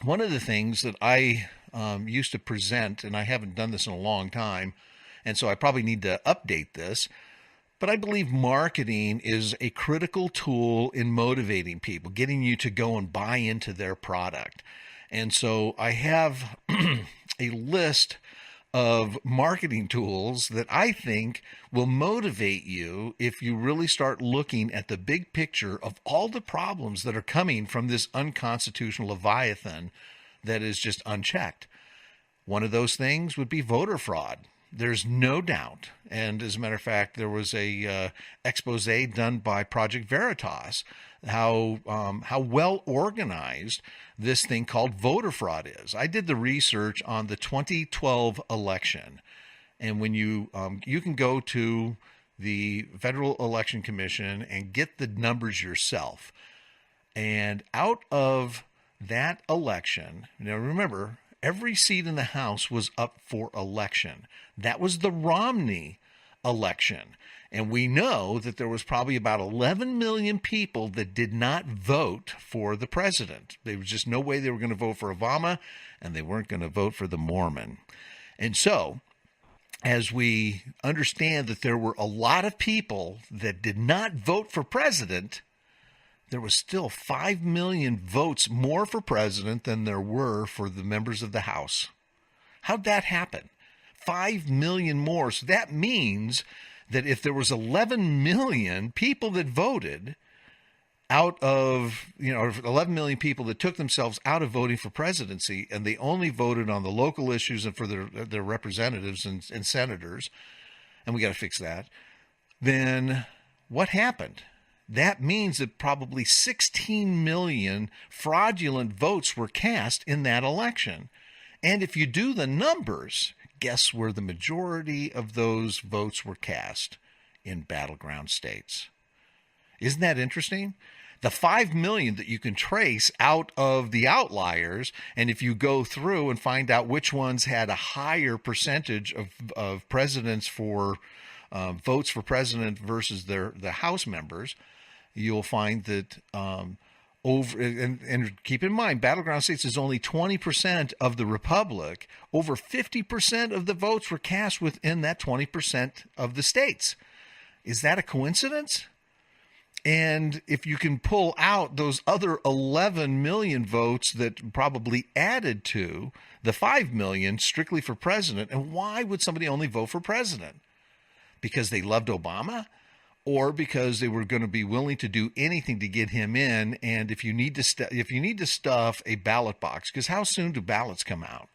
One of the things that I used to present, and I haven't done this in a long time, and so I probably need to update this, but I believe marketing is a critical tool in motivating people, getting you to go and buy into their product. And so I have a list of marketing tools that I think will motivate you if you really start looking at the big picture of all the problems that are coming from this unconstitutional Leviathan that is just unchecked. One of those things would be voter fraud. There's no doubt. And as a matter of fact, there was a expose done by Project Veritas how well organized this thing called voter fraud is. I did the research on the 2012 election, and when you can go to the Federal Election Commission and get the numbers yourself. And out of that election, now remember, every seat in the House was up for election. That was the Romney election. And we know that there was probably about 11 million people that did not vote for the president. There was just no way they were going to vote for Obama, and they weren't going to vote for the Mormon. And so, as we understand that there were a lot of people that did not vote for president, there was still 5 million votes more for president than there were for the members of the House. How'd that happen? 5 million more. So that means that if there was 11 million people that voted out of, 11 million people that took themselves out of voting for presidency, and they only voted on the local issues and for their representatives and senators, and we got to fix that, then what happened? That means that probably 16 million fraudulent votes were cast in that election. And if you do the numbers, guess where the majority of those votes were cast? In battleground states. Isn't that interesting? The 5 million that you can trace out of the outliers, and if you go through and find out which ones had a higher percentage of presidents for votes for president versus the House members, you'll find that and keep in mind, battleground states is only 20% of the republic. Over 50% of the votes were cast within that 20% of the states. Is that a coincidence? And if you can pull out those other 11 million votes that probably added to the 5 million strictly for president, and why would somebody only vote for president? Because they loved Obama? Or because they were going to be willing to do anything to get him in? And if you need to stuff a ballot box, because how soon do ballots come out?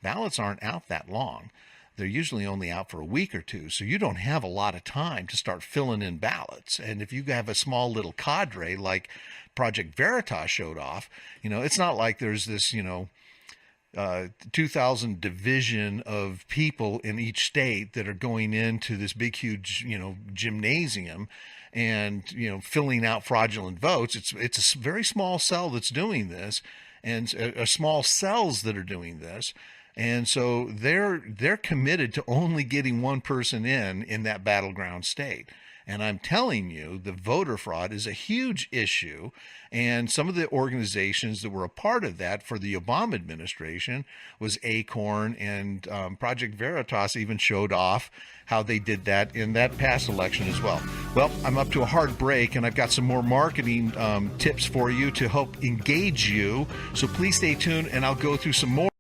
Ballots aren't out that long. They're usually only out for a week or two, so you don't have a lot of time to start filling in ballots. And if you have a small little cadre like Project Veritas showed off, it's not like there's this, 2,000 division of people in each state that are going into this big, huge, gymnasium and, filling out fraudulent votes. It's a very small cell that's doing this, and small cells that are doing this. And so they're committed to only getting one person in that battleground state. And I'm telling you, the voter fraud is a huge issue. And some of the organizations that were a part of that for the Obama administration was Acorn, and Project Veritas even showed off how they did that in that past election as well. Well, I'm up to a hard break, and I've got some more marketing tips for you to help engage you. So please stay tuned, and I'll go through some more.